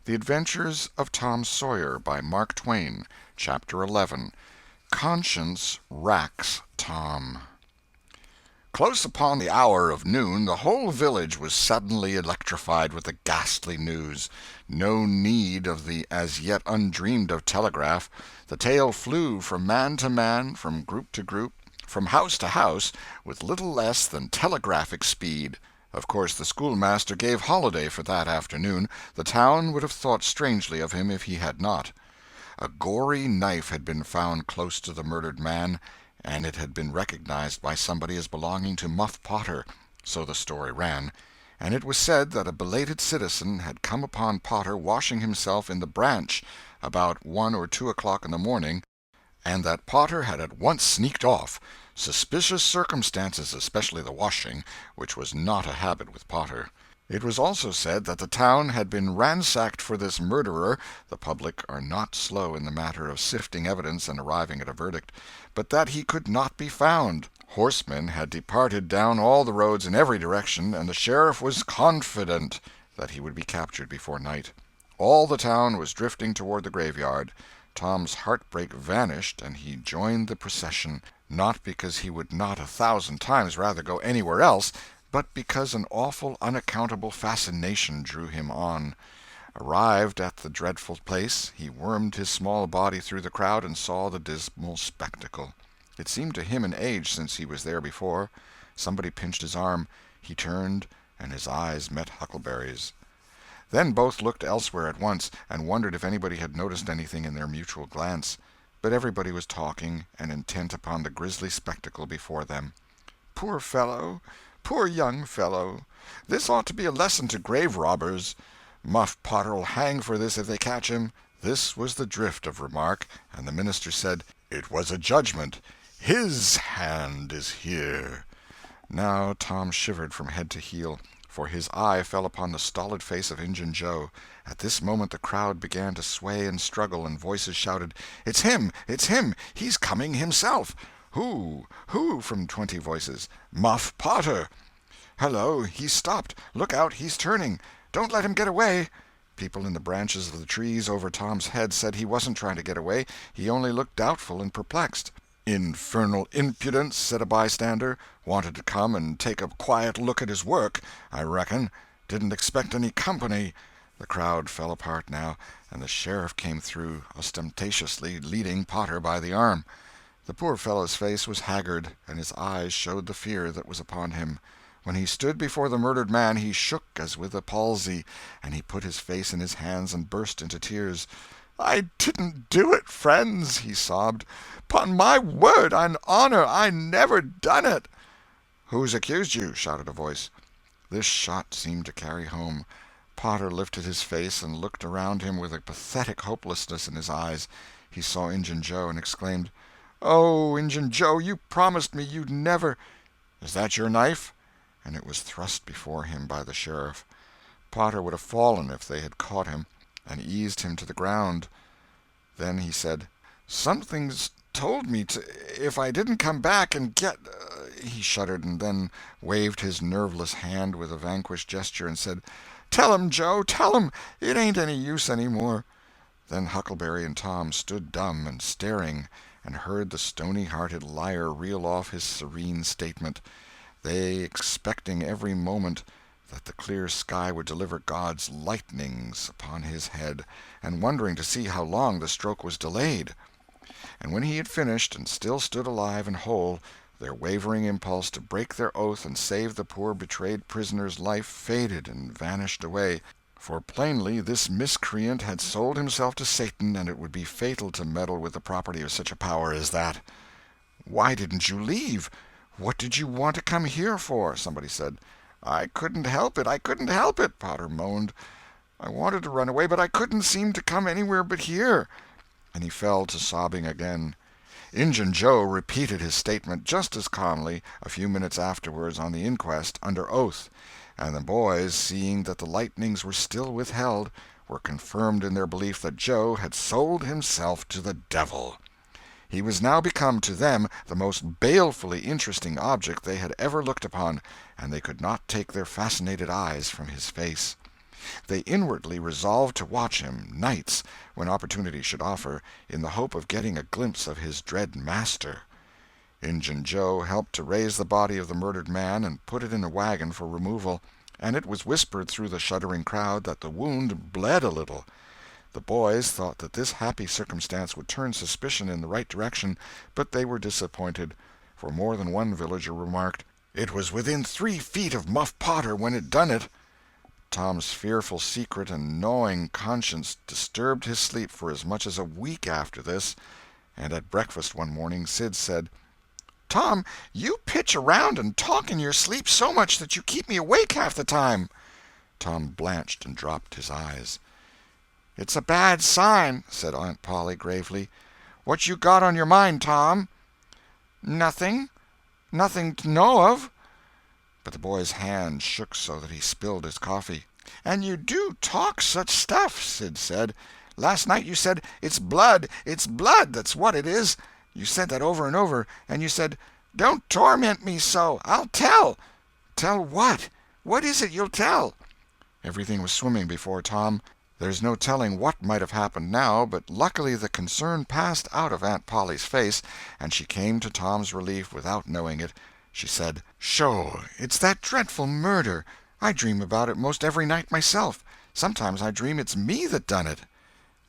The Adventures of Tom Sawyer, by Mark Twain. Chapter 11. Conscience Racks Tom. Close upon the hour of noon the whole village was suddenly electrified with the ghastly news. No need of the as yet undreamed-of telegraph. The tale flew from man to man, from group to group, from house to house, with little less than telegraphic speed. Of course the schoolmaster gave holiday for that afternoon. The town would have thought strangely of him if he had not. A gory knife had been found close to the murdered man, and it had been recognized by somebody as belonging to Muff Potter, so the story ran, and it was said that a belated citizen had come upon Potter washing himself in the Branch about 1 or 2 o'clock in the morning, and that Potter had at once sneaked off. Suspicious circumstances, especially the washing, which was not a habit with Potter. It was also said that the town had been ransacked for this murderer (the public are not slow in the matter of sifting evidence and arriving at a verdict), but that he could not be found. Horsemen had departed down all the roads in every direction, and the sheriff was confident that he would be captured before night. All the town was drifting toward the graveyard. Tom's heartbreak vanished, and he joined the procession, not because he would not 1,000 times rather go anywhere else, but because an awful unaccountable fascination drew him on. Arrived at the dreadful place, he wormed his small body through the crowd and saw the dismal spectacle. It seemed to him an age since he was there before. Somebody pinched his arm. He turned, and his eyes met Huckleberry's. Then both looked elsewhere at once, and wondered if anybody had noticed anything in their mutual glance. But everybody was talking, and intent upon the grisly spectacle before them. "Poor fellow! Poor young fellow! This ought to be a lesson to grave robbers. Muff Potter'll hang for this if they catch him." This was the drift of remark, and the minister said, "It was a judgment. His hand is here." Now Tom shivered from head to heel, for his eye fell upon the stolid face of Injun Joe. At this moment the crowd began to sway and struggle, and voices shouted, "It's him! It's him! He's coming himself!" "Who? Who?" from 20 voices. "Muff Potter!" "Hello, he's stopped! Look out, he's turning! Don't let him get away!" People in the branches of the trees over Tom's head said he wasn't trying to get away, he only looked doubtful and perplexed. "Infernal impudence," said a bystander. "Wanted to come and take a quiet look at his work, I reckon. Didn't expect any company." The crowd fell apart now, and the sheriff came through, ostentatiously leading Potter by the arm. The poor fellow's face was haggard, and his eyes showed the fear that was upon him. When he stood before the murdered man he shook as with a palsy, and he put his face in his hands and burst into tears. "I didn't do it, friends," he sobbed. "'Pon my word and honor, I never done it." "Who's accused you?" shouted a voice. This shot seemed to carry home. Potter lifted his face and looked around him with a pathetic hopelessness in his eyes. He saw Injun Joe, and exclaimed, "Oh, Injun Joe, you promised me you'd never—" "Is that your knife?" And it was thrust before him by the sheriff. Potter would have fallen if they had caught him, and eased him to the ground. Then he said, "Something's told me if I didn't come back and get—" He shuddered, and then waved his nerveless hand with a vanquished gesture, and said, "Tell 'em, Joe, tell 'em! It ain't any use any more." Then Huckleberry and Tom stood dumb and staring, and heard the stony-hearted liar reel off his serene statement, they expecting every moment that the clear sky would deliver God's lightnings upon his head, and wondering to see how long the stroke was delayed. And when he had finished, and still stood alive and whole, their wavering impulse to break their oath and save the poor betrayed prisoner's life faded and vanished away, for plainly this miscreant had sold himself to Satan, and it would be fatal to meddle with the property of such a power as that. "Why didn't you leave? What did you want to come here for?" somebody said. "I couldn't help it, I couldn't help it," Potter moaned. "I wanted to run away, but I couldn't seem to come anywhere but here." And he fell to sobbing again. Injun Joe repeated his statement just as calmly, a few minutes afterwards, on the inquest, under oath, and the boys, seeing that the lightnings were still withheld, were confirmed in their belief that Joe had sold himself to the devil. He was now become to them the most balefully interesting object they had ever looked upon, and they could not take their fascinated eyes from his face. They inwardly resolved to watch him, nights, when opportunity should offer, in the hope of getting a glimpse of his dread master. Injun Joe helped to raise the body of the murdered man and put it in a wagon for removal, and it was whispered through the shuddering crowd that the wound bled a little. The boys thought that this happy circumstance would turn suspicion in the right direction, but they were disappointed, for more than one villager remarked, "It was within 3 feet of Muff Potter when it done it." Tom's fearful secret and gnawing conscience disturbed his sleep for as much as a week after this, and at breakfast one morning Sid said, "Tom, you pitch around and talk in your sleep so much that you keep me awake half the time." Tom blanched and dropped his eyes. "It's a bad sign," said Aunt Polly gravely. "What you got on your mind, Tom?" "Nothing. Nothing to know of." But the boy's hand shook so that he spilled his coffee. "And you do talk such stuff," Sid said. "Last night you said, 'It's blood, it's blood, that's what it is.' You said that over and over, and you said, 'Don't torment me so, I'll tell.' Tell what? What is it you'll tell?" Everything was swimming before Tom. There's no telling what might have happened now, but luckily the concern passed out of Aunt Polly's face, and she came to Tom's relief without knowing it. She said, "Sho, it's that dreadful murder. I dream about it most every night myself. Sometimes I dream it's me that done it."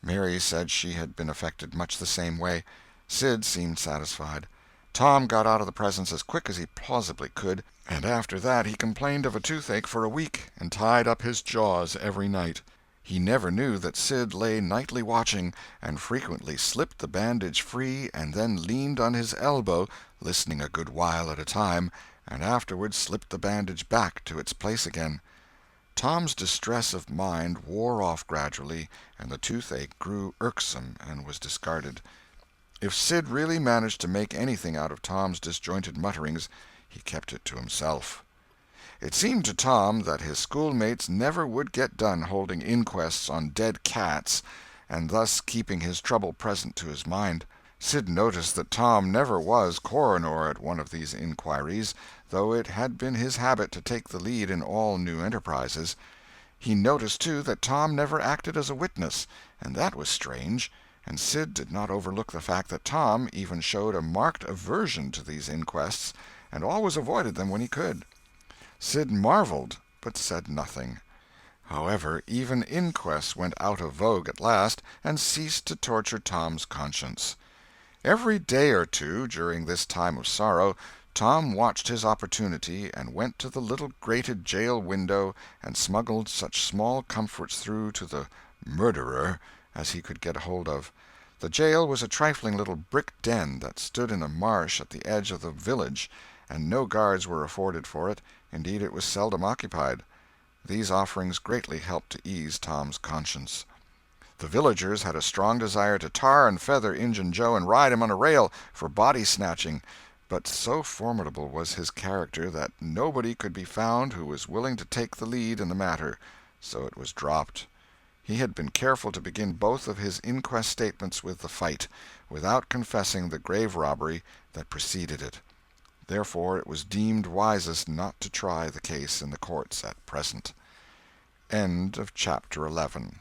Mary said she had been affected much the same way. Sid seemed satisfied. Tom got out of the presence as quick as he plausibly could, and after that he complained of a toothache for a week, and tied up his jaws every night. He never knew that Sid lay nightly watching, and frequently slipped the bandage free and then leaned on his elbow, listening a good while at a time, and afterward slipped the bandage back to its place again. Tom's distress of mind wore off gradually, and the toothache grew irksome and was discarded. If Sid really managed to make anything out of Tom's disjointed mutterings, he kept it to himself. It seemed to Tom that his schoolmates never would get done holding inquests on dead cats, and thus keeping his trouble present to his mind. Sid noticed that Tom never was coroner at one of these inquiries, though it had been his habit to take the lead in all new enterprises. He noticed, too, that Tom never acted as a witness, and that was strange, and Sid did not overlook the fact that Tom even showed a marked aversion to these inquests, and always avoided them when he could. Sid marveled, but said nothing. However, even inquests went out of vogue at last, and ceased to torture Tom's conscience. Every day or two, during this time of sorrow, Tom watched his opportunity, and went to the little grated jail window and smuggled such small comforts through to the "murderer" as he could get hold of. The jail was a trifling little brick den that stood in a marsh at the edge of the village, and no guards were afforded for it. Indeed, it was seldom occupied. These offerings greatly helped to ease Tom's conscience. The villagers had a strong desire to tar and feather Injun Joe and ride him on a rail for body-snatching, but so formidable was his character that nobody could be found who was willing to take the lead in the matter, so it was dropped. He had been careful to begin both of his inquest statements with the fight, without confessing the grave robbery that preceded it. Therefore it was deemed wisest not to try the case in the courts at present. End of chapter 11.